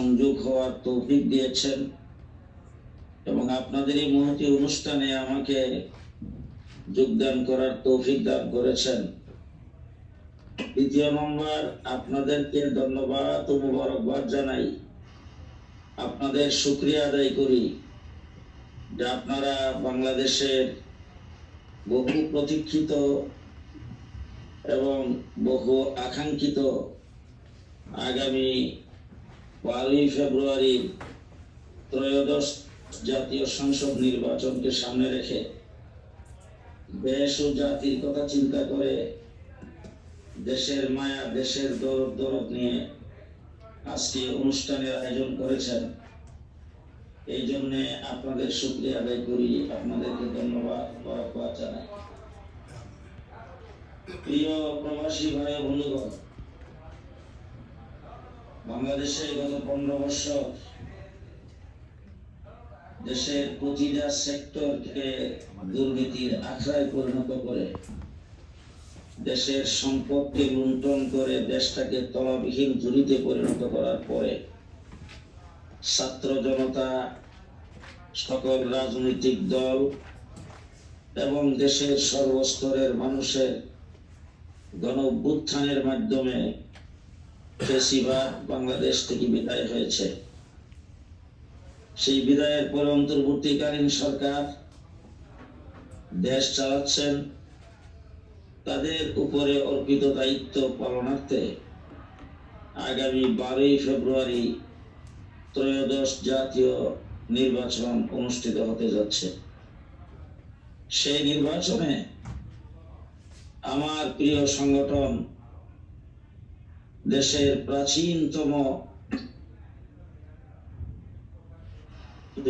সংযোগ হওয়ার তৌফিক দিয়েছেন এবং আপনাদের এই মহতী অনুষ্ঠানে আমাকে যোগদান করার তৌফিক দান করেছেন। দ্বিতীয় নম্বর, আপনাদেরকে ধন্যবাদ ও মোবারকবাদ জানাই, আপনাদের শুকরিয়া আদায় করি যে আপনারা বাংলাদেশের বহু প্রতীক্ষিত এবং বহু আকাঙ্ক্ষিত আগামী 12ই ফেব্রুয়ারি ত্রয়োদশ জাতীয় সংসদ নির্বাচনকে সামনে রেখে দেশ ও জাতির কথা চিন্তা করে দেশের মায়া, দেশের দরদ নিয়ে আজকে অনুষ্ঠানের আয়োজন করেছেন। এই জন্য আপনাদের শুকরিয়া আদায় করি, আপনাদেরকে ধন্যবাদ মোবারকবাদ জানাই। প্রিয় প্রবাসী ভাই ও বন্ধুগণ, বাংলাদেশে গত 15 বছর দেশের প্রতিটা সেক্টরকে দুর্নীতির আখড়ায় পরিণত করে দেশের সম্পদকে লুণ্ঠন করে দেশটাকে তলাবিহীন ঝুড়িতে পরিণত করার পরে ছাত্র জনতা, সকল রাজনৈতিক দল এবং দেশের সর্বস্তরের মানুষের গণ অভ্যুত্থানের মাধ্যমে ফ্যাসিবাদ বাংলাদেশ থেকে বিদায় হয়েছে। সেই বিদায়ের পরে অন্তর্বর্তীকালীন সরকার দেশ চালাচ্ছেন। তাদের উপরে অর্পিত দায়িত্ব পালনার্থে আগামী 12ই ফেব্রুয়ারি ত্রয়োদশ জাতীয় নির্বাচন অনুষ্ঠিত হতে যাচ্ছে। সেই নির্বাচনে আমার প্রিয় সংগঠন, দেশের প্রাচীনতম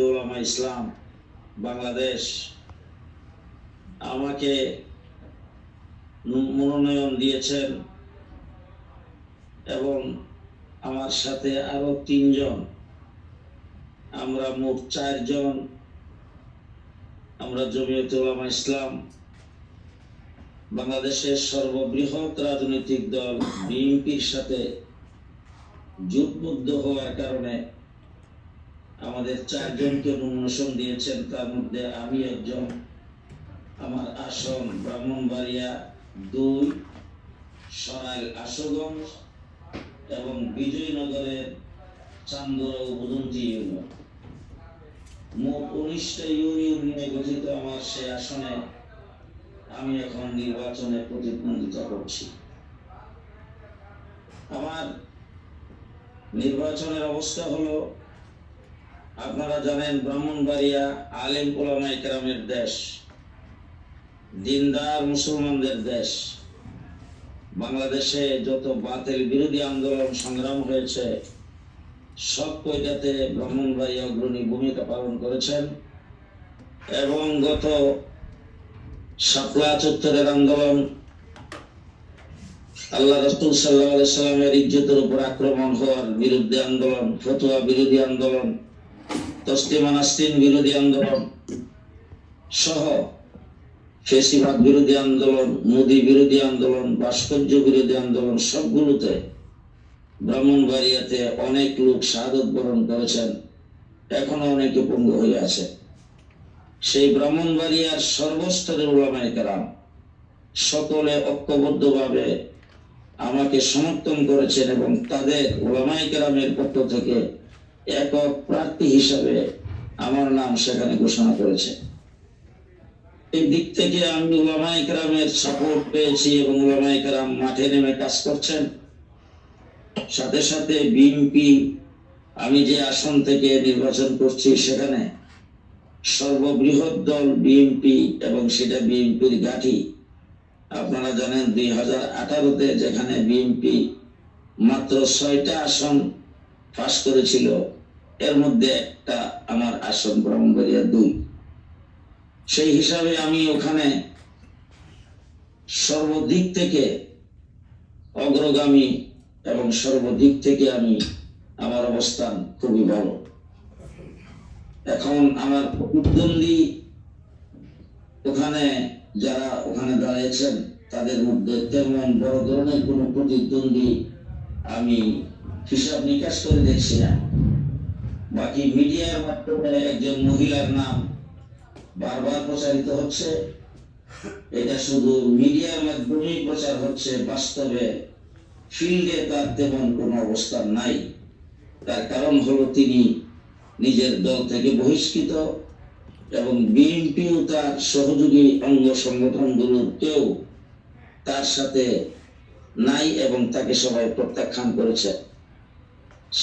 উলামা ইসলাম বাংলাদেশ আমাকে মনোনয়ন দিয়েছেন এবং আমার সাথে আরো 3 জন, আমরা মোট 4 জন, আমরা জমিয়তে উলামা ইসলাম বাংলাদেশের সর্ববৃহৎ রাজনৈতিক দল বিএনপির সাথে জোটবদ্ধ হওয়ার কারণে আমাদের 4 জনকে মনোনয়ন দিয়েছেন। তার মধ্যে আমি একজন। আমার আসন ব্রাহ্মণবাড়িয়া 2, সরাইল আশুগঞ্জ এবং বিজয়নগরের চান্দরা উপজেলা ইউনিয়ন। মোট 19টা ইউনিয়ন নিয়ে গঠিত আমার সেই আসনে আমি এখন নির্বাচনে প্রতিদ্বন্দ্বিতা করছি। আমার নির্বাচনের অবস্থা হলো, আপনারা জানেন ব্রাহ্মণবাড়িয়া আলেম ওলামায়ে কেরামের দেশ, দিনদার মুসলমানদের দেশ। বাংলাদেশে যত বাতিল বিরোধী আন্দোলন সংগ্রাম হয়েছে সব কয়টাতে ব্রাহ্মণবাড়িয়া অগ্রণী ভূমিকা পালন করেছেন এবং গত শাপলা চত্বরের আন্দোলন, আল্লাহ রাসূল সাল্লাল্লাহু আলাইহি সাল্লামের ইজ্জতের উপর আক্রমণ হওয়ার বিরুদ্ধে আন্দোলন, ফতোয়া বিরোধী আন্দোলন, তসলিমা নাসরিন বিরোধী আন্দোলন সহ ফ্যাসিবাদ বিরোধী আন্দোলন, মোদি বিরোধী আন্দোলন, ভাস্কর্য বিরোধী আন্দোলন, সবগুলোতে ব্রাহ্মণবাড়িয়াতে অনেক লোক শাহাদত বরণ করেছেন, এখনো অনেকে পঙ্গু হয়ে আছে। সেই ব্রাহ্মণবাড়িয়ার সর্বস্তরের উলামায়ে কেরাম সকলে ঐক্যবদ্ধভাবে আমাকে সমর্থন করেছেন এবং তাদের উলামায়ে কেরামের পক্ষ থেকে একক প্রার্থী হিসাবে আমার নাম সেখানে ঘোষণা করেছে। এই দিক থেকে আমি উলামায়ে কেরামের সাপোর্ট পেয়েছি এবং উলামায়ে কেরাম মাঠে নেমে কাজ করছেন। সাথে সাথে বিএনপি, আমি যে আসন থেকে নির্বাচন করছি সেখানে সর্ববৃহৎ দল বিএনপি এবং সেটা বিএনপির ঘাঁটি। আপনারা জানেন 2018-তে যেখানে বিএনপি মাত্র 6টা আসন পাস করেছিল, এর মধ্যে একটা আমার আসন ব্রাহ্মণবাড়িয়া 2। সেই হিসাবে আমি ওখানে সর্বদিক থেকে অগ্রগামী এবং সর্বদিক থেকে আমার অবস্থান খুবই ভালো। এখন আমার প্রতিদ্বন্দ্বী ওখানে যারা ওখানে দাঁড়িয়েছেন তাদের মধ্যে তেমন বড় ধরনের কোনো প্রতিদ্বন্দ্বী আমি হিসাব নিকাশ করে দেখছি না। বাকি মিডিয়ার মাধ্যমে একজন মহিলার নাম বারবার প্রচারিত হচ্ছে। এটা শুধু মিডিয়ার মাধ্যমেই প্রচার হচ্ছে, বাস্তবে ফিল্ডে তার তেমন কোনো অবস্থান নাই। তার কারণ হলো তিনি নিজের দল থেকে বহিষ্কৃত এবং বিএনপিও তার সহযোগী অঙ্গ সংগঠনগুলোর কেউ তার সাথে নাই এবং তাকে সবাই প্রত্যাখ্যান করেছে।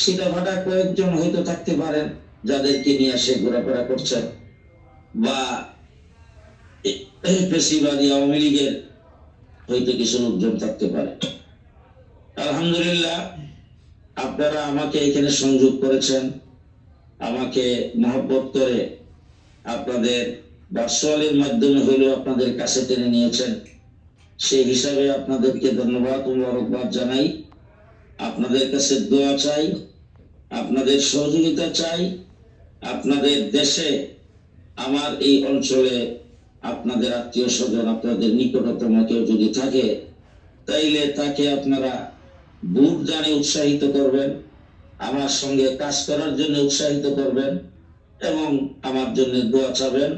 সিধাভাটা কয়েকজন হয়তো থাকতে পারেন যাদেরকে নিয়ে সে ঘোরাফেরা করছেন, বা পেশিবাদী আওয়ামী লীগের হয়তো কিছু লোকজন থাকতে পারে। আলহামদুলিল্লাহ, আপনারা আমাকে এখানে সংযোগ করেছেন, আমাকে মহব্বত করে আপনাদের ভার্চুয়ালের মাধ্যমে হইলেও আপনাদের কাছে টেনে নিয়েছেন। সেই হিসাবে আপনাদেরকে ধন্যবাদ ও মোবারকবাদ জানাই। আপনাদের কাছে দোয়া চাই, আপনাদের সহযোগিতা চাই। আপনাদের দেশে, আমার এই অঞ্চলে আপনাদের আত্মীয় স্বজন, আপনাদের নিকটতম কেউ যদি থাকে, তাইলে তাকে আপনারা বুট জানে উৎসাহিত করবেন, আমার সঙ্গে কাজ করার জন্য উৎসাহিত করবেন এবং আমার জন্য দোয়া চাবেন।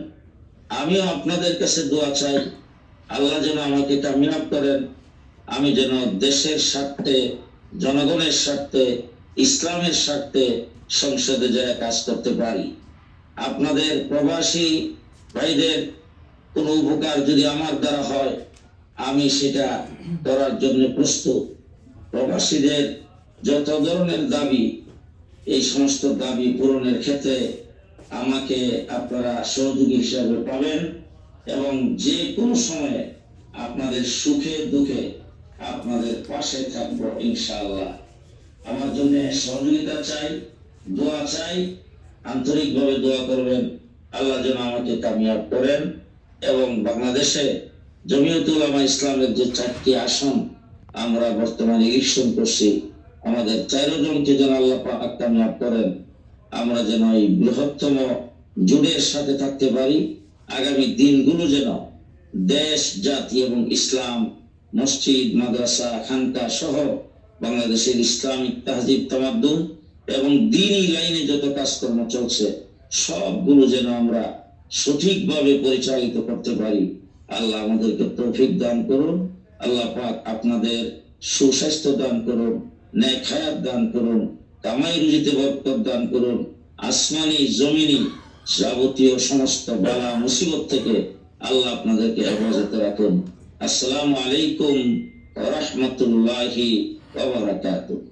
আমিও আপনাদের কাছে দোয়া চাই, আল্লাহ যেন আমাকে কামিয়াব করেন, আমি যেন দেশের স্বার্থে, জনগণের স্বার্থে, ইসলামের স্বার্থে সংসদে যায় কাজ করতে পারি। আপনাদের প্রবাসী ভাইদের কোনো উপকার যদি আমার দ্বারা হয়, আমি সেটা করার জন্য প্রস্তুত। প্রবাসীদের যত ধরনের দাবি, এই সমস্ত দাবি পূরণের ক্ষেত্রে আমাকে আপনারা সহযোগী হিসাবে পাবেন এবং যে কোনো সময়ে আপনাদের সুখে দুঃখে আপনাদের পাশে থাকবো ইনশাআল্লাহ। আমার জন্য সহযোগিতা চাই, দোয়া চাই, আন্তরিকভাবে দোয়া করবেন, আল্লাহ যেন আমাকে কামিয়াব করেন এবং বাংলাদেশে জমিয়ত উলামা ইসলামের যে 4টি আসন আমরা বর্তমানে ইলেকশন করছি, আমাদের 4 জনকে যেন আল্লাহ পাক কামিয়াব করেন, আমরা যেন এই বৃহত্তম জোটের সাথে থাকতে পারি। আগামী দিনগুলো যেন দেশ, জাতি এবং ইসলাম, মসজিদ, মাদ্রাসা, খানকা সহ বাংলাদেশের ইসলামিক তাহজিব তামাদ্দুন এবং দ্বীনি লাইনে যত কাজকর্ম চলছে সবগুলো যেন আমরা সঠিকভাবে পরিচালিত করতে পারি। আল্লাহ আমাদেরকে তৌফিক দান করুন। আল্লাহ পাক আপনাদের সুস্বাস্থ্য দান করুন, নেক হায়াত দান করুন, কামাই রুজিতে বরকত দান করুন, আসমানি জমিনি যাবতীয় সমস্ত বালা মুসিবত থেকে আল্লাহ আপনাদেরকে হেফাজতে রাখুন। আসসালামু আলাইকুম ওয়া রাহমাতুল্লাহি ওয়া বারাকাতুহু।